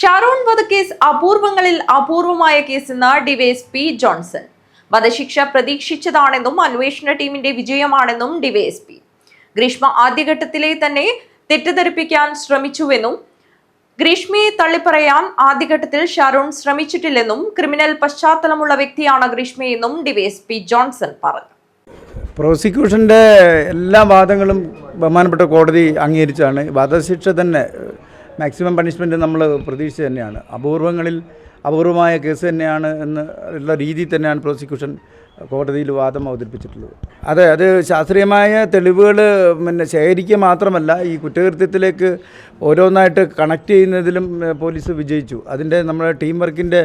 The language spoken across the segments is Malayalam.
ഷാരോൺ വധക്കേസ് അപൂർവങ്ങളിൽ അപൂർവമായ കേസെന്ന് ഡിവൈഎസ്പി ജോൺസൺ. വധശിക്ഷ പ്രതീക്ഷിച്ചതാണെന്നും അന്വേഷണ ടീമിന്റെ വിജയമാണെന്നും ഡിവൈഎസ്പി. ഗ്രീഷ്മ ആദ്യഘട്ടത്തിലെ തന്നെ തെറ്റിദ്ധരിപ്പിക്കാൻ ശ്രമിച്ചുവെന്നും ഗ്രീഷ്മയെ തള്ളിപ്പറയാൻ ആദ്യഘട്ടത്തിൽ ഷാരോൺ ശ്രമിച്ചിട്ടില്ലെന്നും ക്രിമിനൽ പശ്ചാത്തലമുള്ള വ്യക്തിയാണ് ഗ്രീഷ്മയെന്നും ഡിവൈഎസ്പി ജോൺസൺ പറഞ്ഞു. പ്രോസിക്യൂഷൻ്റെ എല്ലാ വാദങ്ങളും ബഹുമാനപ്പെട്ട കോടതി അംഗീകരിച്ചാണ്. വധശിക്ഷ തന്നെ മാക്സിമം പണിഷ്മെൻറ്റ് നമ്മൾ പ്രതീക്ഷിച്ച് തന്നെയാണ്. അപൂർവങ്ങളിൽ അപൂർവമായ കേസ് തന്നെയാണ് എന്ന് ഉള്ള രീതിയിൽ തന്നെയാണ് പ്രോസിക്യൂഷൻ കോടതിയിൽ വാദം അവതരിപ്പിച്ചിട്ടുള്ളത്. അത് ശാസ്ത്രീയമായ തെളിവുകൾ ശേഖരിക്കുക മാത്രമല്ല, ഈ കുറ്റകൃത്യത്തിലേക്ക് ഓരോന്നായിട്ട് കണക്ട് ചെയ്യുന്നതിലും പോലീസ് വിജയിച്ചു. അതിൻ്റെ നമ്മുടെ ടീം വർക്കിൻ്റെ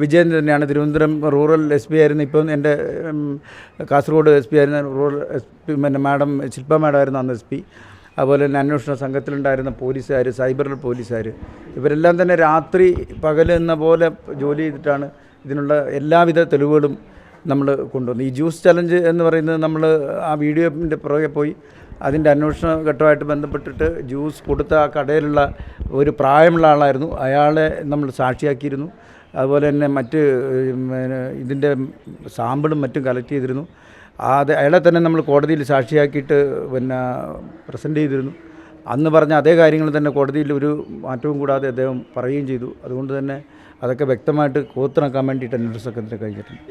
വിജയം തന്നെയാണ്. തിരുവനന്തപുരം റൂറൽ എസ് പി ആയിരുന്നു, ഇപ്പം എൻ്റെ കാസർഗോഡ് എസ് പി ആയിരുന്ന റൂറൽ എസ് പി മാഡം ശില്പ മാഡം ആയിരുന്നു അന്ന് എസ് പി. അതുപോലെ തന്നെ അന്വേഷണ സംഘത്തിലുണ്ടായിരുന്ന പോലീസുകാർ, സൈബർ പോലീസുകാർ, ഇവരെല്ലാം തന്നെ രാത്രി പകൽ എന്ന പോലെ ജോലി ചെയ്തിട്ടാണ് ഇതിനുള്ള എല്ലാവിധ തെളിവുകളും നമ്മൾ കൊണ്ടുവന്നു. ഈ ജ്യൂസ് ചലഞ്ച് എന്ന് പറയുന്നത് നമ്മൾ ആ വീഡിയോൻ്റെ പുറകെ പോയി അതിൻ്റെ അന്വേഷണ ഘട്ടമായിട്ട് ബന്ധപ്പെട്ടിട്ട് ജ്യൂസ് കൊടുത്ത ആ കടയിലുള്ള ഒരു പ്രായമുള്ള ആളായിരുന്നു, അയാളെ നമ്മൾ സാക്ഷിയാക്കിയിരുന്നു. അതുപോലെ തന്നെ മറ്റ് ഇതിൻ്റെ സാമ്പിളും മറ്റും കളക്ട് ചെയ്തിരുന്നു. അയാളെ തന്നെ നമ്മൾ കോടതിയിൽ സാക്ഷിയാക്കിയിട്ട് പ്രസൻറ്റ് ചെയ്തിരുന്നു. അന്ന് പറഞ്ഞ അതേ കാര്യങ്ങൾ തന്നെ കോടതിയിൽ ഒരു മാറ്റവും കൂടാതെ അദ്ദേഹം പറയുകയും ചെയ്തു. അതുകൊണ്ട് തന്നെ അതൊക്കെ വ്യക്തമായിട്ട് കോർത്തിണക്കാൻ വേണ്ടിയിട്ട് അന്വേഷണ സംഘത്തിന് കഴിഞ്ഞിട്ടുണ്ട്.